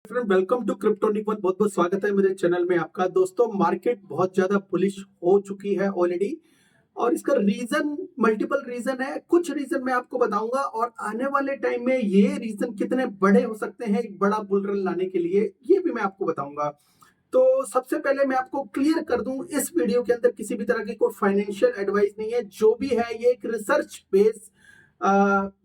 Friend, welcome to Cryptonic one. बहुत बहुत स्वागत है मेरे चैनल में आपका। दोस्तों, मार्केट बहुत ज्यादा बुलिश हो चुकी है ऑलरेडी, और इसका रीजन मल्टीपल रीजन है। कुछ रीजन मैं आपको बताऊंगा, और आने वाले टाइम में ये रीजन कितने बड़े हो सकते हैं एक बड़ा बुल रन लाने के लिए, ये भी मैं आपको बताऊंगा। तो सबसे पहले मैं आपको क्लियर कर दूं, इस वीडियो के अंदर किसी भी तरह की कोई फाइनेंशियल एडवाइस नहीं है। जो भी है ये एक रिसर्च बेस्ड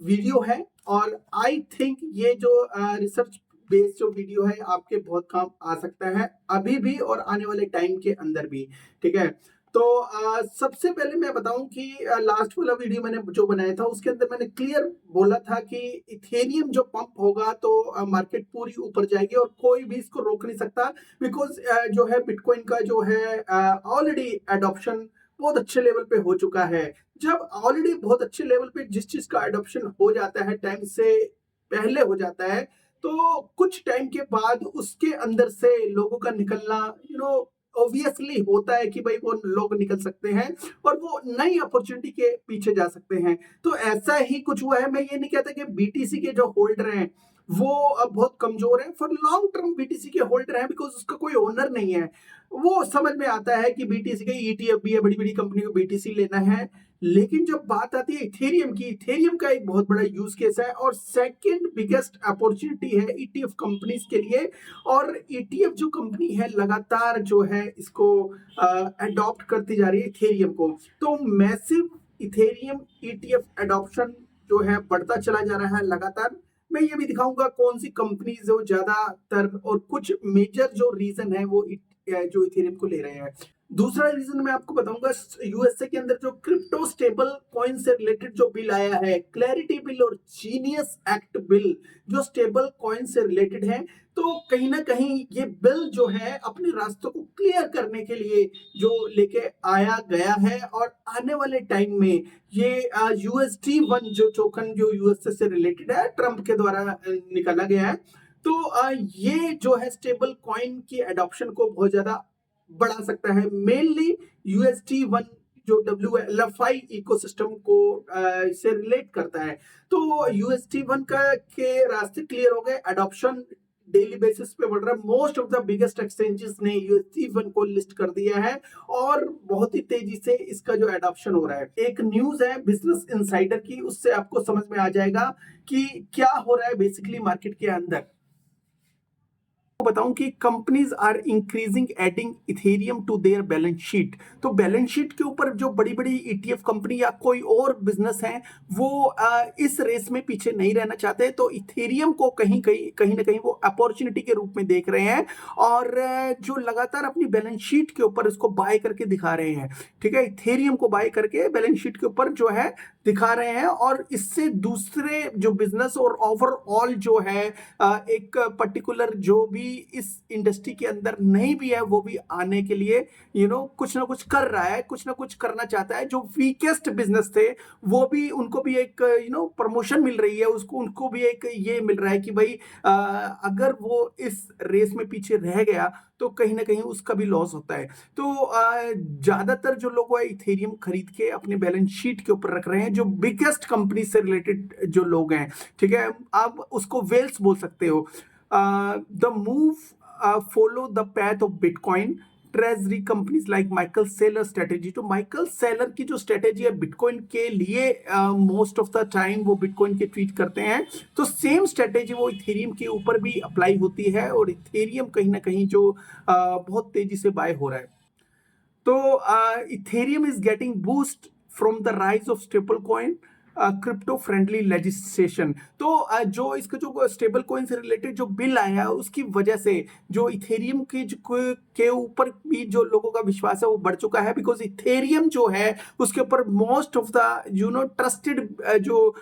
वीडियो है, और आई थिंक ये जो रिसर्च बेस्ड जो वीडियो है आपके बहुत काम आ सकता है अभी भी और आने वाले टाइम के अंदर भी। ठीक है, तो सबसे पहले मैं बताऊं कि लास्ट वाला वीडियो मैंने जो बनाया था उसके अंदर मैंने क्लियर बोला था कि इथेरियम जो पंप होगा तो मार्केट पूरी ऊपर जाएगी और कोई भी इसको रोक नहीं सकता। बिकॉज जो है बिटकॉइन का जो है ऑलरेडी एडॉप्शन बहुत अच्छे लेवल पे हो चुका है। जब ऑलरेडी बहुत अच्छे लेवल पे जिस चीज का एडॉप्शन हो जाता है, टाइम से पहले हो जाता है, तो कुछ टाइम के बाद उसके अंदर से लोगों का निकलना ऑब्वियसली होता है कि भाई वो लोग निकल सकते हैं और वो नई अपॉर्चुनिटी के पीछे जा सकते हैं। तो ऐसा ही कुछ हुआ है। मैं ये नहीं कहता कि बीटीसी के जो होल्डर हैं वो अब बहुत कमजोर है। फॉर लॉन्ग टर्म बीटीसी के होल्डर हैं, बिकॉज उसका कोई ओनर नहीं है। वो समझ में आता है कि बीटीसी के ईटीएफ भी है, बड़ी बड़ी कंपनी को बीटीसी लेना है। लेकिन जब बात आती है इथेरियम की, इथेरियम का एक बहुत बड़ा यूज केस है और सेकंड बिगेस्ट अपॉर्चुनिटी है ईटीएफ कंपनीज के लिए। और ईटीएफ जो कंपनी है लगातार जो है इसको अडॉप्ट करती जा रही है इथेरियम को। तो मैसिव इथेरियम ईटीएफ एडॉप्शन जो है बढ़ता चला जा रहा है लगातार। मैं ये भी दिखाऊंगा कौन सी कंपनीज जो ज्यादातर और कुछ मेजर जो रीजन है वो जो इथेरियम को ले रहे हैं। दूसरा रीजन मैं आपको बताऊंगा, यूएसए के अंदर जो क्रिप्टो स्टेबल कॉइन से रिलेटेड जो बिल आया है, क्लैरिटी बिल और जीनियस एक्ट बिल, जो स्टेबल कॉइन से रिलेटेड है। तो कहीं ना कहीं ये बिल जो है अपने रास्तों को क्लियर करने के लिए जो लेके आया गया है, और आने वाले टाइम में ये यूएसटी वन जो टोकन जो यूएसए से रिलेटेड है, ट्रंप के द्वारा निकाला गया है। तो ये जो है स्टेबल कॉइन की एडॉप्शन को बहुत ज्यादा बढ़ा सकता है। मेनली यूएसटी वन जो WLFI इकोसिस्टम को से रिलेट करता है। तो यूएसटी वन का के रास्ते क्लियर हो गए, एडॉप्शन डेली बेसिस पे बढ़ रहा है। Most of the biggest exchanges ने यूएसटी वन को लिस्ट कर दिया है और बहुत ही तेजी से इसका जो एडॉप्शन हो रहा है। एक न्यूज है बिजनेस इनसाइडर की, उससे आपको समझ में आ जाएगा कि क्या हो रहा है बेसिकली मार्केट के अंदर। बताऊं कि companies are increasing adding Ethereum to their balance sheet. तो बैलेंस शीट के ऊपर जो बड़ी बड़ी ईटीएफ कंपनी या कोई और बिजनेस है वो इस रेस में पीछे नहीं रहना चाहते। तो इथेरियम को कहीं कहीं कहीं ना कहीं वो अपॉर्चुनिटी के रूप में देख रहे हैं, और जो लगातार अपनी बैलेंस शीट के ऊपर इसको बाय करके दिखा रहे हैं। ठीक है, इथेरियम को बाय करके बैलेंस शीट के ऊपर जो है दिखा रहे हैं, और इससे दूसरे जो बिजनेस और ओवरऑल जो है एक पर्टिकुलर जो भी इस इंडस्ट्री के अंदर नहीं भी है वो भी आने के लिए कुछ ना कुछ कर रहा है, कुछ ना कुछ करना चाहता है। जो वीकेस्ट बिजनेस थे वो भी, उनको भी एक प्रमोशन मिल रही है, उसको उनको भी एक ये मिल रहा है कि भाई अगर वो इस रेस में पीछे रह गया तो कहीं ना कहीं उसका भी लॉस होता है। तो ज्यादातर जो लोग है इथेरियम खरीद के अपने बैलेंस शीट के ऊपर रख रहे हैं, जो बिगेस्ट कंपनी से रिलेटेड जो लोग हैं। ठीक है, आप उसको वेल्स बोल सकते हो। The move follow the path of Bitcoin. Treasury companies like Michael Saylor strategy, तो माइकल सेलर की जो स्ट्रेटेजी है बिटकॉइन के लिए, मोस्ट ऑफ द टाइम वो बिटकॉइन के ट्वीट करते हैं, तो सेम स्ट्रेटेजी वो इथेरियम के ऊपर भी अप्लाई होती है, और इथेरियम कहीं ना कहीं जो बहुत तेजी से बाय हो रहा है। तो Ethereum is getting boost from the rise of stable coin crypto friendly legislation. तो जो इसका जो स्टेबल कॉइन से रिलेटेड जो बिल आया है उसकी वजह से जो इथेरियम के ऊपर भी जो लोगों का विश्वास है वो बढ़ चुका है। बिकॉज इथेरियम जो है उसके ऊपर मोस्ट ऑफ द ट्रस्टेड जो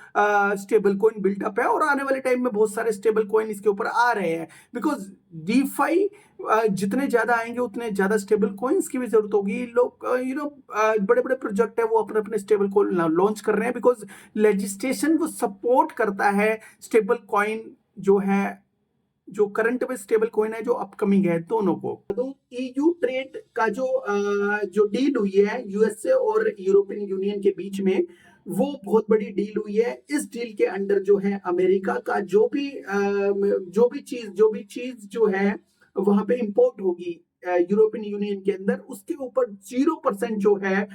स्टेबल कॉइन बिल्टअप है, और आने वाले टाइम में बहुत सारे स्टेबल कॉइन इसके ऊपर आ रहे हैं। बिकॉज डीफाई जितने ज्यादा आएंगे उतने ज्यादा स्टेबल कॉइन्स की भी जरूरत होगी। लोग बड़े बड़े प्रोजेक्ट है वो अपने अपने स्टेबल कॉइन लॉन्च कर रहे हैं, बिकॉज लेजिस्लेशन वो सपोर्ट करता है स्टेबल कॉइन जो है, जो करंट में स्टेबल कॉइन है, जो अपकमिंग है, दोनों को। तो ईयू ट्रेड का जो डील हुई है यूएसए और यूरोपियन यूनियन के बीच में, वो बहुत बड़ी डील हुई है। इस डील के अंडर जो है अमेरिका का जो भी चीज जो है वहां पे इंपोर्ट होगी यूरोपियन यूनियन के अंदर, उसके ऊपर 0% जो है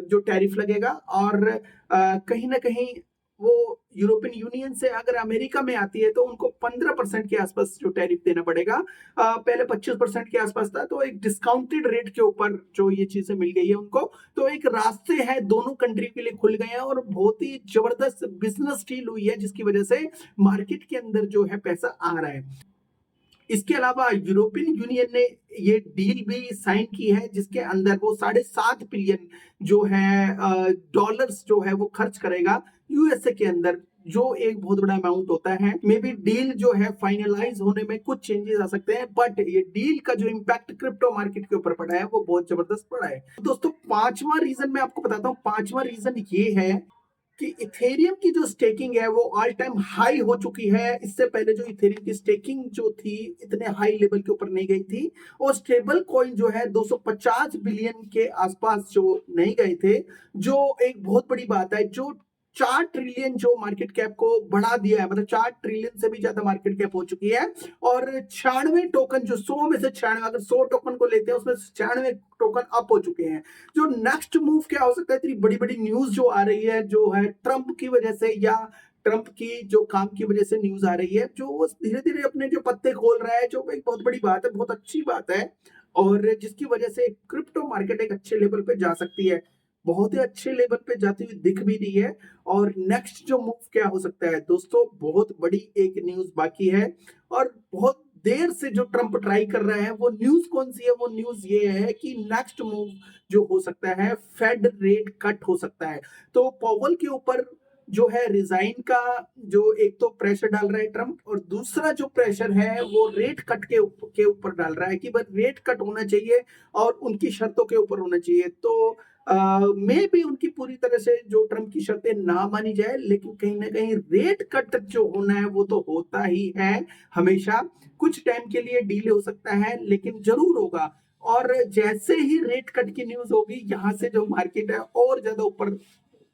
जो टैरिफ लगेगा। और कहीं ना कहीं वो यूरोपियन यूनियन से अगर अमेरिका में आती है तो उनको 15% के आसपास जो टैरिफ देना पड़ेगा। पहले 25% के आसपास था, तो एक डिस्काउंटेड रेट के ऊपर जो ये चीजें मिल गई है उनको। तो एक रास्ते हैं दोनों कंट्री के लिए खुल गए हैं और बहुत ही जबरदस्त बिजनेस डील हुई है, जिसकी वजह से मार्केट के अंदर जो है पैसा आ रहा है। इसके अलावा यूरोपियन यूनियन ने ये डील भी साइन की है, जिसके अंदर वो 7.5 बिलियन जो है डॉलर्स जो है वो खर्च करेगा यूएसए के अंदर, जो एक बहुत बड़ा अमाउंट होता है। मे बी डील जो है फाइनलाइज होने में कुछ चेंजेस आ सकते हैं, बट ये डील का जो इम्पैक्ट क्रिप्टो मार्केट के ऊपर पड़ा है वो बहुत जबरदस्त पड़ा है। दोस्तों, पांचवा रीजन मैं आपको बताता हूँ। पांचवा रीजन ये है कि इथेरियम की जो स्टेकिंग है वो ऑल टाइम हाई हो चुकी है। इससे पहले जो इथेरियम की स्टेकिंग जो थी इतने हाई लेवल के ऊपर नहीं गई थी, और स्टेबल कॉइन जो है 250 बिलियन के आसपास जो नहीं गए थे, जो एक बहुत बड़ी बात है। जो 4 ट्रिलियन जो मार्केट कैप को बढ़ा दिया है, मतलब 4 ट्रिलियन से भी ज्यादा मार्केट कैप हो चुकी है। और 96 टोकन, जो 100 में से 96, अगर 100 टोकन को लेते हैं उसमें 96 टोकन अप हो चुके हैं। जो नेक्स्ट मूव क्या हो सकता है, इतनी बड़ी बड़ी न्यूज जो आ रही है, जो है ट्रंप की वजह से या ट्रंप की जो काम की वजह से न्यूज आ रही है, जो वो धीरे धीरे अपने जो पत्ते खोल रहा है, जो एक बहुत बड़ी बात है, बहुत अच्छी बात है। और जिसकी वजह से क्रिप्टो मार्केट एक अच्छे लेवल पे जा सकती है, बहुत ही अच्छे लेवल पे जाती हुई दिख भी रही है। और नेक्स्ट जो मूव क्या हो सकता है दोस्तों, बहुत बड़ी एक न्यूज बाकी है। और बहुत देर से जो ट्रंप ट्राई कर रहा है, वो न्यूज कौन सी है? वो न्यूज ये है कि नेक्स्ट मूव जो हो सकता है, फेड रेट कट हो सकता है। तो पॉवल के ऊपर जो है रिजाइन का जो एक तो प्रेशर डाल रहा है ट्रंप, और दूसरा जो प्रेशर है वो रेट कट के ऊपर डाल रहा है कि बस रेट कट होना चाहिए और उनकी शर्तों के ऊपर होना चाहिए। तो मे भी उनकी पूरी तरह से जो ट्रंप की शर्तें ना मानी जाए, लेकिन कहीं ना कहीं रेट कट जो होना है वो तो होता ही है हमेशा। कुछ टाइम के लिए डीले हो सकता है, लेकिन जरूर होगा। और जैसे ही रेट कट की न्यूज होगी, यहाँ से जो मार्केट है और ज्यादा ऊपर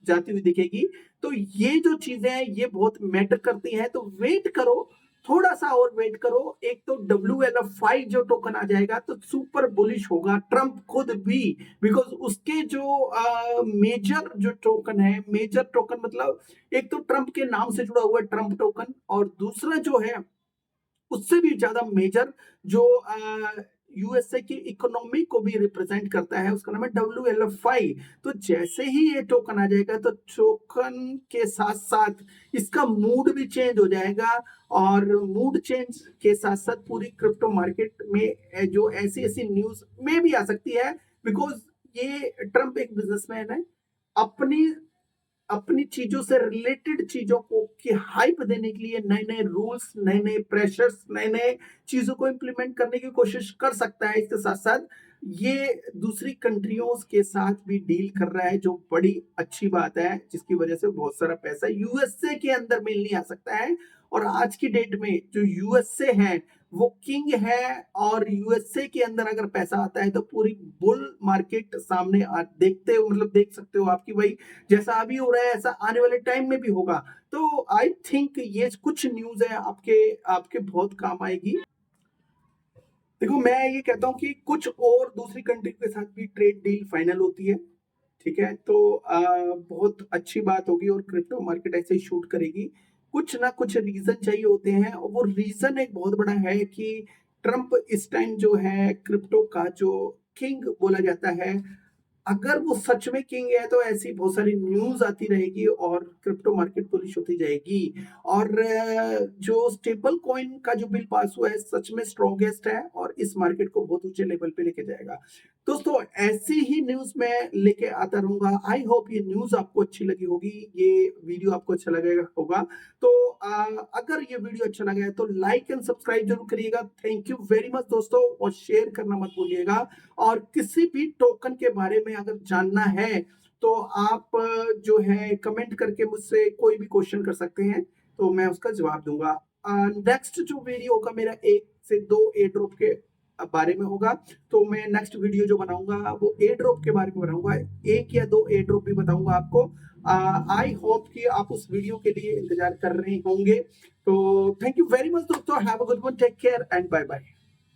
जाती हुई दिखेगी। तो ये जो चीजें हैं ये बहुत मैटर करती हैं, तो वेट करो, थोड़ा सा और वेट करो। एक तो WLF5 जो टोकन आ जाएगा तो सुपर बुलिश होगा ट्रंप खुद भी, बिकॉज उसके जो मेजर जो टोकन है, मेजर टोकन मतलब एक तो ट्रंप के नाम से जुड़ा हुआ है ट्रंप टोकन, और दूसरा जो है उससे भी ज्यादा मेजर जो यूएसए की इकोनॉमी को भी रिप्रेजेंट करता है, उसका नाम है WLF5। तो जैसे ही ये टोकन आ जाएगा तो टोकन के साथ साथ इसका मूड भी चेंज हो जाएगा, और मूड चेंज के साथ साथ पूरी क्रिप्टो मार्केट में जो ऐसी ऐसी न्यूज में भी आ सकती है। बिकॉज ये ट्रंप एक बिजनेसमैन है, अपनी अपनी चीजों से रिलेटेड चीजों को की हाइप देने के लिए नए नए रूल्स, नए नए प्रेशर्स, नए नए चीजों को इंप्लीमेंट करने की कोशिश कर सकता है। इसके साथ साथ ये दूसरी कंट्रियों के साथ भी डील कर रहा है, जो बड़ी अच्छी बात है, जिसकी वजह से बहुत सारा पैसा यूएसए के अंदर मिल नहीं आ सकता है। और आज की डेट में जो यूएसए है वो किंग है, और यूएसए के अंदर अगर पैसा आता है तो पूरी बुल मार्केट सामने देखते हो, मतलब देख सकते हो आपकी भाई, जैसा अभी हो रहा है ऐसा आने वाले टाइम में भी होगा। तो आई थिंक ये कुछ न्यूज है आपके आपके बहुत काम आएगी। देखो, मैं ये कहता हूँ कि कुछ और दूसरी कंट्री के साथ भी ट्रेड डील फाइनल होती है, ठीक है, तो बहुत अच्छी बात होगी और क्रिप्टो मार्केट ऐसे ही शूट करेगी। कुछ ना कुछ रीजन चाहिए होते हैं, और वो रीजन एक बहुत बड़ा है कि ट्रंप इस टाइम जो है क्रिप्टो का जो किंग बोला जाता है, अगर वो सच में किंग है तो ऐसी बहुत सारी न्यूज आती रहेगी और क्रिप्टो मार्केट बुलिश होती जाएगी। और जो स्टेबल कॉइन का जो बिल पास हुआ है सच में स्ट्रॉन्गेस्ट है, और इस मार्केट को बहुत ऊंचे लेवल पे लेके जाएगा। दोस्तों, ऐसी ही न्यूज मैं लेके आता रहूंगा। आई होप ये न्यूज आपको अच्छी लगी होगी, ये वीडियो आपको अच्छा लगेगा होगा। तो अगर ये वीडियो अच्छा लगा है तो लाइक एंड सब्सक्राइब जरूर करिएगा। थैंक यू वेरी मच दोस्तों, और शेयर करना मत भूलिएगा। और किसी भी टोकन के बारे में अगर जानना है तो आप जो है कमेंट करके मुझसे कोई भी क्वेश्चन कर सकते हैं, तो मैं उसका जवाब दूंगा। नेक्स्ट जो वीडियो होगा मेरा 1 से 2 एयर ड्रॉप के बारे में होगा। तो मैं नेक्स्ट वीडियो जो बनाऊंगा वो एयर ड्रॉप के बारे में बनाऊंगा, 1 या 2 एयर ड्रॉप भी बताऊंगा आपको। आई होप कि आप उस वीडियो के लिए इंतजार कर रहे होंगे। तो थैंक यू वेरी मच दोस्तों, have a good one, take care and bye bye.